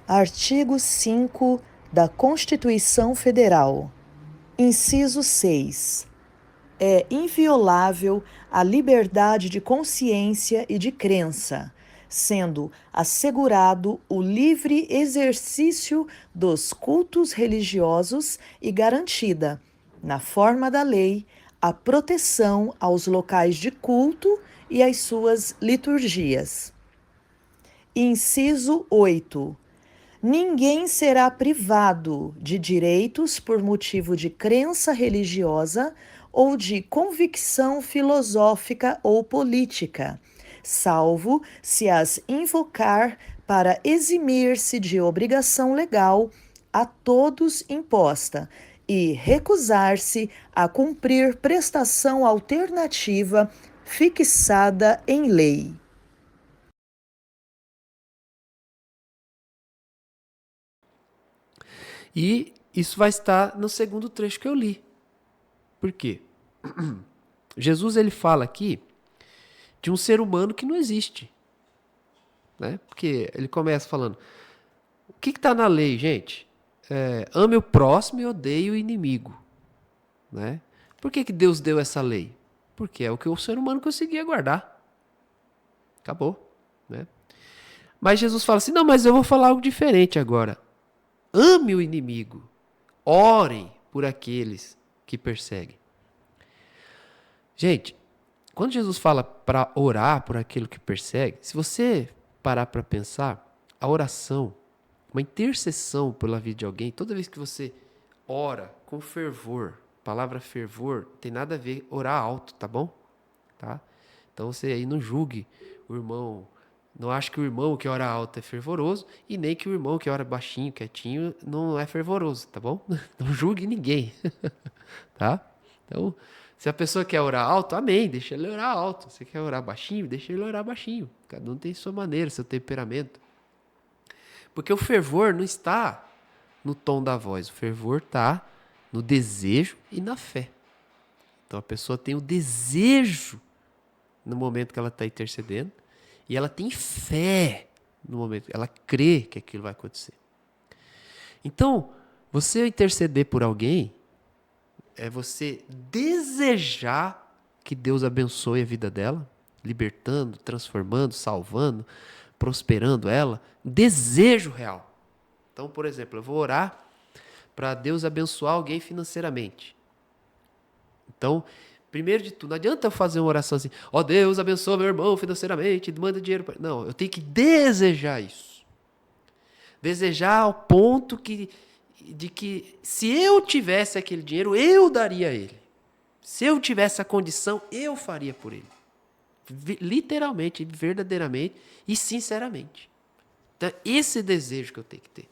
Artigo 5 da Constituição Federal. Inciso 6. É inviolável a liberdade de consciência e de crença, sendo assegurado o livre exercício dos cultos religiosos e garantida, na forma da lei, a proteção aos locais de culto e às suas liturgias. Inciso 8. Ninguém será privado de direitos por motivo de crença religiosa ou de convicção filosófica ou política, salvo se as invocar para eximir-se de obrigação legal a todos imposta e recusar-se a cumprir prestação alternativa fixada em lei. E isso vai estar no segundo trecho que eu li. Por quê? Jesus ele fala aqui de um ser humano que não existe. Né? Porque ele começa falando, o que está na lei, gente? Ame o próximo e odeie o inimigo. Né? Por que Deus deu essa lei? Porque é o que o ser humano conseguia guardar. Acabou. Né? Mas Jesus fala assim, não, mas eu vou falar algo diferente agora. Ame o inimigo. Orem por aqueles que perseguem. Gente, quando Jesus fala para orar por aquilo que persegue, se você parar para pensar, a oração, uma intercessão pela vida de alguém, toda vez que você ora com fervor, a palavra fervor tem nada a ver orar alto, tá bom? Tá? Então você aí não julgue o irmão, não ache que o irmão que ora alto é fervoroso e nem que o irmão que ora baixinho, quietinho, não é fervoroso, tá bom? Não julgue ninguém, tá? Então, se a pessoa quer orar alto, amém, deixa ele orar alto. Se quer orar baixinho, deixa ele orar baixinho. Cada um tem sua maneira, seu temperamento. Porque o fervor não está no tom da voz, o fervor está no desejo e na fé. Então a pessoa tem o desejo no momento que ela está intercedendo e ela tem fé no momento, ela crê que aquilo vai acontecer. Então, você interceder por alguém é você desejar que Deus abençoe a vida dela, libertando, transformando, salvando, prosperando ela. Desejo real. Então, por exemplo, eu vou orar para Deus abençoar alguém financeiramente. Então, primeiro de tudo, não adianta eu fazer uma oração assim, ó Deus, abençoa meu irmão financeiramente, manda dinheiro para ele. Não, eu tenho que desejar isso. Desejar ao ponto de que se eu tivesse aquele dinheiro, eu daria a ele. Se eu tivesse a condição, eu faria por ele. Literalmente, verdadeiramente e sinceramente. Então, esse desejo que eu tenho que ter.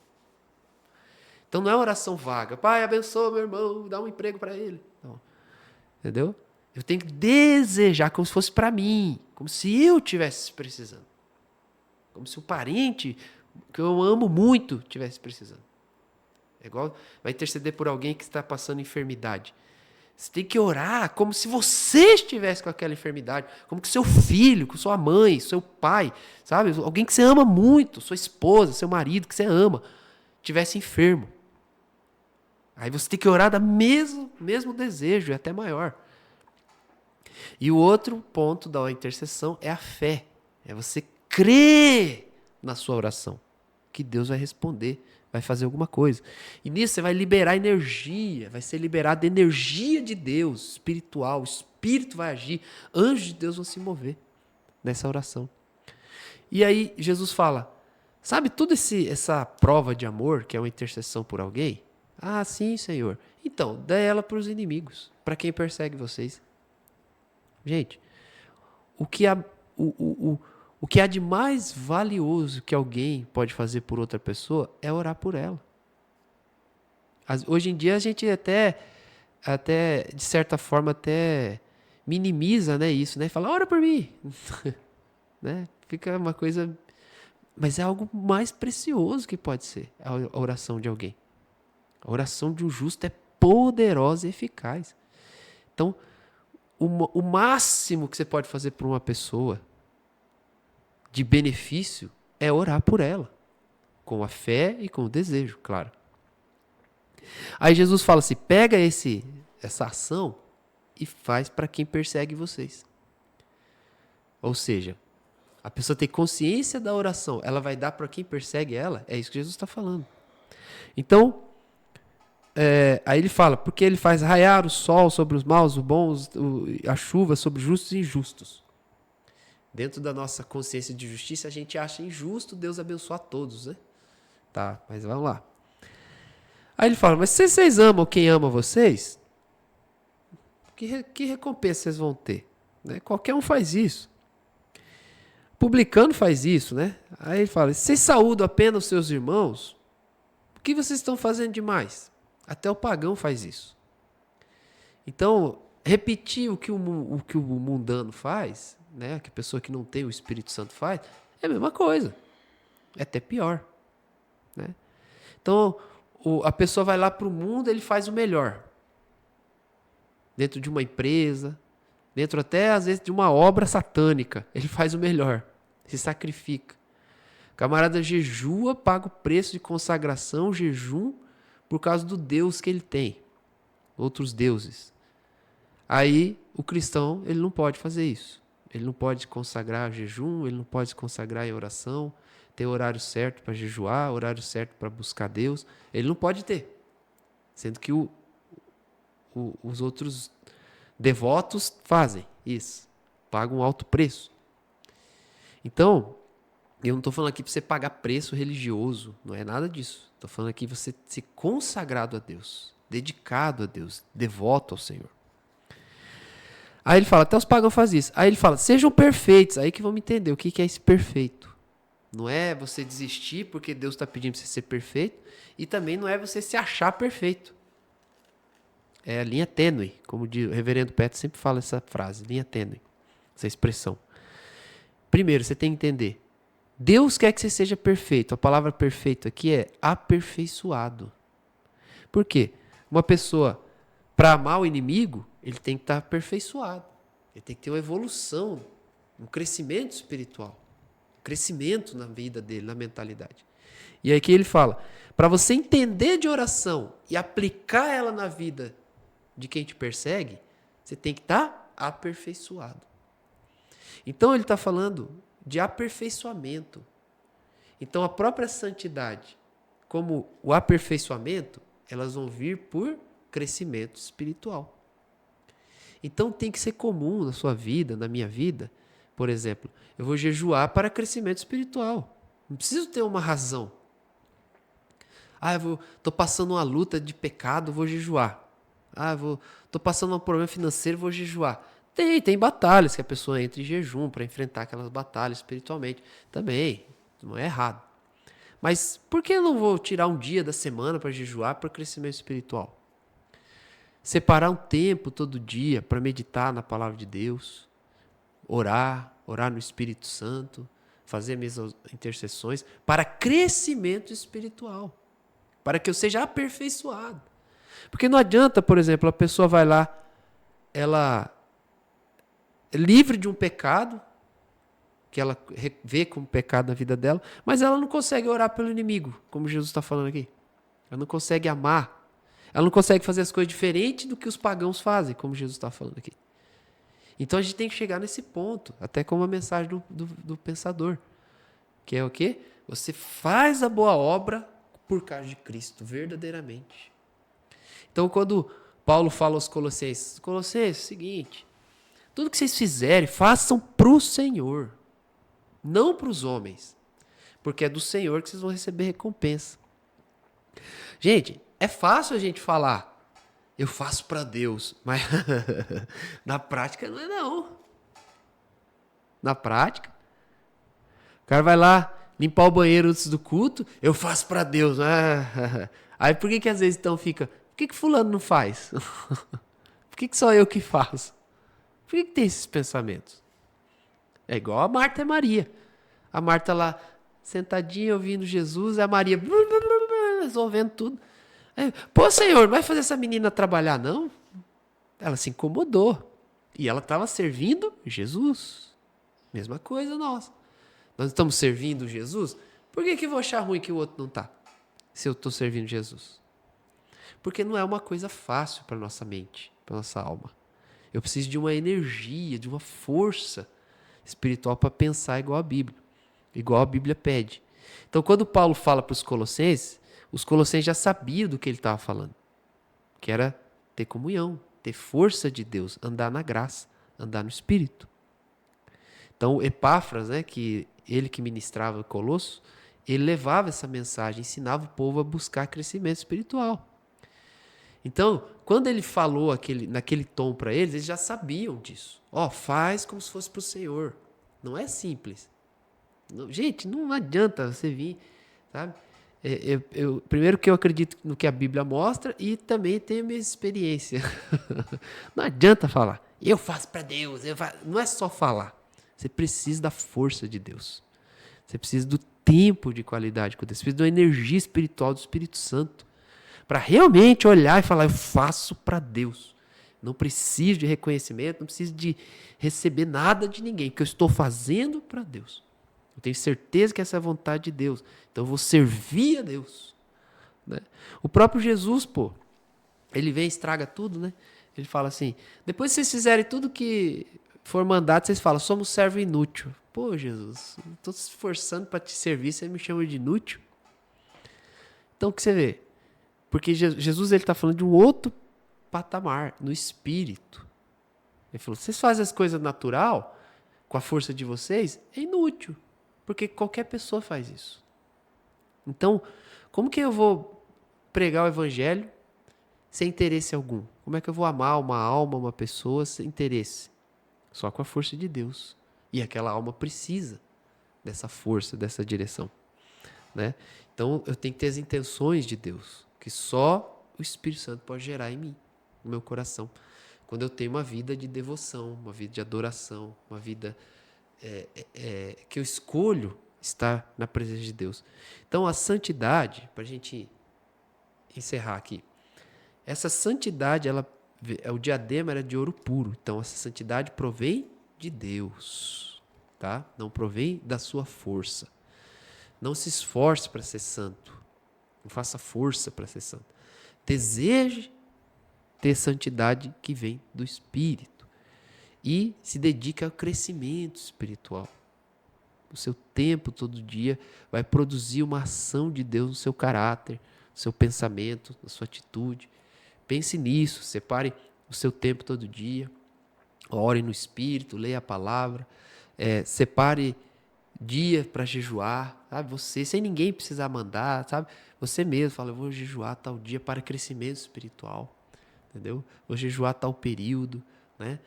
Então, não é oração vaga. Pai, abençoa meu irmão, dá um emprego para ele. Não. Entendeu? Eu tenho que desejar como se fosse para mim. Como se eu tivesse precisando. Como se o parente que eu amo muito tivesse precisando. É igual vai interceder por alguém que está passando enfermidade. Você tem que orar como se você estivesse com aquela enfermidade, como que seu filho, com sua mãe, seu pai, sabe? Alguém que você ama muito, sua esposa, seu marido que você ama, estivesse enfermo. Aí você tem que orar da mesmo desejo, é até maior. E o outro ponto da intercessão é a fé. É você crer na sua oração, que Deus vai responder, vai fazer alguma coisa. E nisso você vai liberar energia, vai ser liberada energia de Deus, espiritual, o Espírito vai agir, anjos de Deus vão se mover nessa oração. E aí Jesus fala, sabe toda essa prova de amor, que é uma intercessão por alguém? Ah, sim, Senhor. Então, dê ela para os inimigos, para quem persegue vocês. Gente, o que há, o que há de mais valioso que alguém pode fazer por outra pessoa é orar por ela. Hoje em dia a gente até de certa forma, até minimiza, né, isso, né? Fala, ora por mim. Né? Fica uma coisa... Mas é algo mais precioso que pode ser a oração de alguém. A oração de um justo é poderosa e eficaz. Então, o máximo que você pode fazer por uma pessoa de benefício é orar por ela. com a fé e com o desejo, claro. Aí Jesus fala assim, pega essa ação e faz para quem persegue vocês. Ou seja, a pessoa tem consciência da oração, ela vai dar para quem persegue ela, é isso que Jesus está falando. Então, aí ele fala, porque ele faz raiar o sol sobre os maus, os bons, a chuva sobre os justos e injustos. Dentro da nossa consciência de justiça, a gente acha injusto Deus abençoar todos, né? Tá, mas vamos lá. Aí ele fala, mas se vocês amam quem ama vocês, que recompensa vocês vão ter? Né? Qualquer um faz isso. Publicano faz isso, né? Aí ele fala, se vocês saúdam apenas os seus irmãos, o que vocês estão fazendo demais? Até o pagão faz isso. Então, repetir o que o mundano faz, né? Que a pessoa que não tem o Espírito Santo faz, é a mesma coisa. É até pior. Né? Então, a pessoa vai lá para o mundo, ele faz o melhor. Dentro de uma empresa, dentro até, às vezes, de uma obra satânica, ele faz o melhor. Se sacrifica. O camarada jejua, paga o preço de consagração, jejum, por causa do Deus que ele tem. Outros deuses. Aí, o cristão, ele não pode fazer isso. Ele não pode consagrar jejum, ele não pode se consagrar em oração, ter horário certo para jejuar, horário certo para buscar Deus. Ele não pode ter. Sendo que os outros devotos fazem isso. Pagam um alto preço. Então, eu não estou falando aqui para você pagar preço religioso. Não é nada disso. Estou falando aqui você ser consagrado a Deus. Dedicado a Deus. Devoto ao Senhor. Aí ele fala, até os pagãos fazem isso. Aí ele fala, sejam perfeitos. Aí que vamos entender o que é esse perfeito. Não é você desistir porque Deus está pedindo para você ser perfeito. E também não é você se achar perfeito. É a linha tênue. Como o reverendo Petro sempre fala essa frase. Linha tênue. Essa expressão. Primeiro, você tem que entender. Deus quer que você seja perfeito. A palavra perfeito aqui é aperfeiçoado. Por quê? Uma pessoa, para amar o inimigo, ele tem que estar aperfeiçoado. Ele tem que ter uma evolução, um crescimento espiritual. Um crescimento na vida dele, na mentalidade. E aqui ele fala, para você entender de oração e aplicar ela na vida de quem te persegue, você tem que estar aperfeiçoado. Então ele está falando de aperfeiçoamento. Então a própria santidade, como o aperfeiçoamento, elas vão vir por crescimento espiritual. Então tem que ser comum na sua vida, na minha vida. Por exemplo, eu vou jejuar para crescimento espiritual. Não preciso ter uma razão. Estou passando uma luta de pecado, vou jejuar. Estou passando um problema financeiro, vou jejuar. Tem batalhas que a pessoa entra em jejum para enfrentar aquelas batalhas espiritualmente. Também, não é errado. Mas por que eu não vou tirar um dia da semana para jejuar para crescimento espiritual? Separar um tempo todo dia para meditar na palavra de Deus, orar no Espírito Santo, fazer minhas intercessões para crescimento espiritual, para que eu seja aperfeiçoado. Porque não adianta, por exemplo, a pessoa vai lá, ela é livre de um pecado, que ela vê como pecado na vida dela, mas ela não consegue orar pelo inimigo, como Jesus está falando aqui. Ela não consegue amar. Ela não consegue fazer as coisas diferentes do que os pagãos fazem, como Jesus está falando aqui. Então a gente tem que chegar nesse ponto, até como a mensagem do pensador, que é o quê? Você faz a boa obra por causa de Cristo, verdadeiramente. Então quando Paulo fala aos Colossenses, é o seguinte, tudo que vocês fizerem, façam para o Senhor, não para os homens, porque é do Senhor que vocês vão receber recompensa. Gente, é fácil a gente falar, eu faço para Deus, mas na prática não é não. Na prática, o cara vai lá limpar o banheiro antes do culto, eu faço para Deus. Aí por que às vezes então fica, por que fulano não faz? Por que só eu que faço? Por que tem esses pensamentos? É igual a Marta e a Maria. A Marta lá, sentadinha, ouvindo Jesus, e a Maria resolvendo tudo. Aí, pô, Senhor, não vai fazer essa menina trabalhar, não? Ela se incomodou. E ela estava servindo Jesus. Mesma coisa nós. Nós estamos servindo Jesus Por que que eu vou achar ruim que o outro não tá? Se eu estou servindo Jesus? Porque não é uma coisa fácil para nossa mente, para nossa alma. Eu preciso de uma energia, de uma força espiritual para pensar igual a Bíblia pede. Então, quando Paulo fala para os colossenses já sabiam do que ele estava falando, que era ter comunhão, ter força de Deus, andar na graça, andar no Espírito. Então, Epáfras, né, que ele que ministrava Colosso, ele levava essa mensagem, ensinava o povo a buscar crescimento espiritual. Então, quando ele falou naquele tom para eles, eles já sabiam disso. Faz como se fosse para o Senhor. Não é simples. Não, gente, não adianta você vir, sabe? Primeiro que eu acredito no que a Bíblia mostra e também tenho minha experiência. Não adianta falar, eu faço para Deus. Não é só falar. Você precisa da força de Deus. Você precisa do tempo de qualidade com Deus. Você precisa da energia espiritual do Espírito Santo. Para realmente olhar e falar, eu faço para Deus. Não preciso de reconhecimento, não preciso de receber nada de ninguém, porque eu estou fazendo para Deus. Eu tenho certeza que essa é a vontade de Deus. Então eu vou servir a Deus. Né? O próprio Jesus, ele vem e estraga tudo, né? Ele fala assim, depois que vocês fizerem tudo que for mandado, vocês falam, somos servo inútil. Pô, Jesus, estou se esforçando para te servir, você me chama de inútil? Então o que você vê? Porque Jesus está falando de um outro patamar, no espírito. Ele falou, vocês fazem as coisas natural, com a força de vocês, é inútil. Porque qualquer pessoa faz isso. Então, como que eu vou pregar o evangelho sem interesse algum? Como é que eu vou amar uma alma, uma pessoa sem interesse? Só com a força de Deus. E aquela alma precisa dessa força, dessa direção. Né? Então, eu tenho que ter as intenções de Deus, que só o Espírito Santo pode gerar em mim, no meu coração. Quando eu tenho uma vida de devoção, uma vida de adoração, uma vida que eu escolho estar na presença de Deus. Então, a santidade, para a gente encerrar aqui, essa santidade, o diadema era de ouro puro. Então, essa santidade provém de Deus, tá? Não provém da sua força. Não se esforce para ser santo. Não faça força para ser santo. Deseje ter santidade que vem do Espírito. E se dedique ao crescimento espiritual. O seu tempo todo dia vai produzir uma ação de Deus no seu caráter, no seu pensamento, na sua atitude. Pense nisso, separe o seu tempo todo dia. Ore no Espírito, leia a palavra. Separe dia para jejuar, sabe? Você, sem ninguém precisar mandar, sabe? Você mesmo fala, eu vou jejuar tal dia para crescimento espiritual, entendeu? Vou jejuar tal período, né?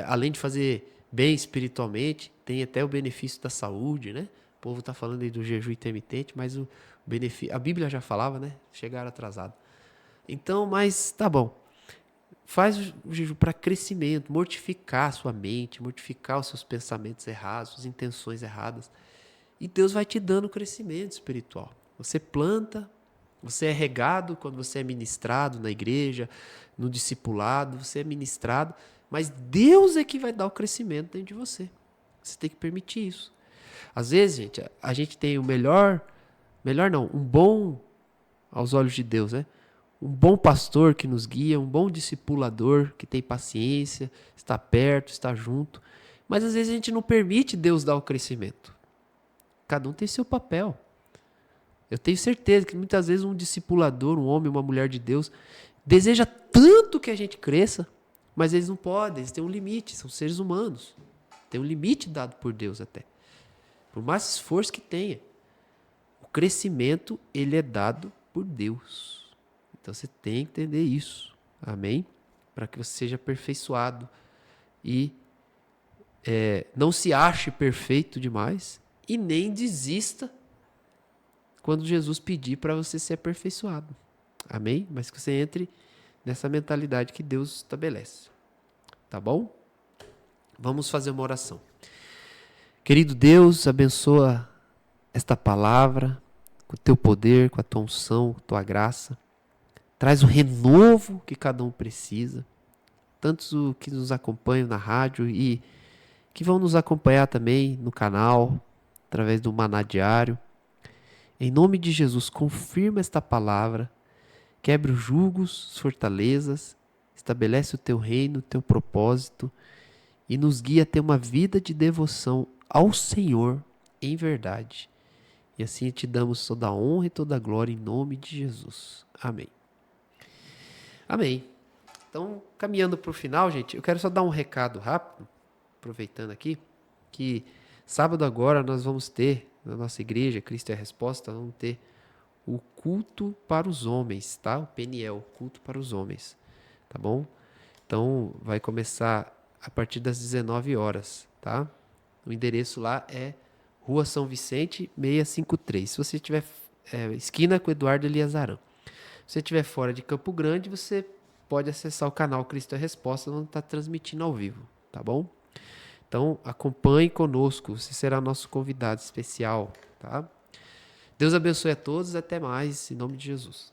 Além de fazer bem espiritualmente, tem até o benefício da saúde, né? O povo está falando aí do jejum intermitente, mas o benefício, a Bíblia já falava, né? Chegaram atrasado. Então, mas tá bom. Faz o jejum para crescimento, mortificar a sua mente, mortificar os seus pensamentos errados, suas intenções erradas. E Deus vai te dando crescimento espiritual. Você planta, você é regado quando você é ministrado na igreja, no discipulado, você é ministrado, mas Deus é que vai dar o crescimento dentro de você. Você tem que permitir isso. Às vezes, gente, a gente tem um bom, aos olhos de Deus, né? Um bom pastor que nos guia, um bom discipulador que tem paciência, está perto, está junto. Mas às vezes a gente não permite Deus dar o crescimento. Cada um tem seu papel. Eu tenho certeza que muitas vezes um discipulador, um homem, uma mulher de Deus, deseja tanto que a gente cresça, mas eles não podem, eles têm um limite, são seres humanos. Tem um limite dado por Deus até. Por mais esforço que tenha. O crescimento, ele é dado por Deus. Então você tem que entender isso. Amém? Para que você seja aperfeiçoado. E não se ache perfeito demais. E nem desista quando Jesus pedir para você ser aperfeiçoado. Amém? Mas que você entre nessa mentalidade que Deus estabelece. Tá bom? Vamos fazer uma oração. Querido Deus, abençoa esta palavra com o teu poder, com a tua unção, com a tua graça. Traz o renovo que cada um precisa. Tantos que nos acompanham na rádio e que vão nos acompanhar também no canal, através do Maná Diário. Em nome de Jesus, confirma esta palavra, quebra os julgos, as fortalezas, estabelece o teu reino, o teu propósito e nos guia a ter uma vida de devoção ao Senhor em verdade. E assim te damos toda a honra e toda a glória em nome de Jesus. Amém. Amém. Então, caminhando para o final, gente, eu quero só dar um recado rápido, aproveitando aqui, que sábado agora nós vamos ter, na nossa igreja, Cristo é a Resposta, vamos ter o culto para os homens, tá? O Peniel, culto para os homens, tá bom? Então, vai começar a partir das 19 horas, tá? O endereço lá é Rua São Vicente, 653. Se você tiver esquina com Eduardo Eliazarão. Se você estiver fora de Campo Grande, você pode acessar o canal Cristo é a Resposta, onde está transmitindo ao vivo, tá bom? Então, acompanhe conosco, você será nosso convidado especial, tá? Deus abençoe a todos, até mais, em nome de Jesus.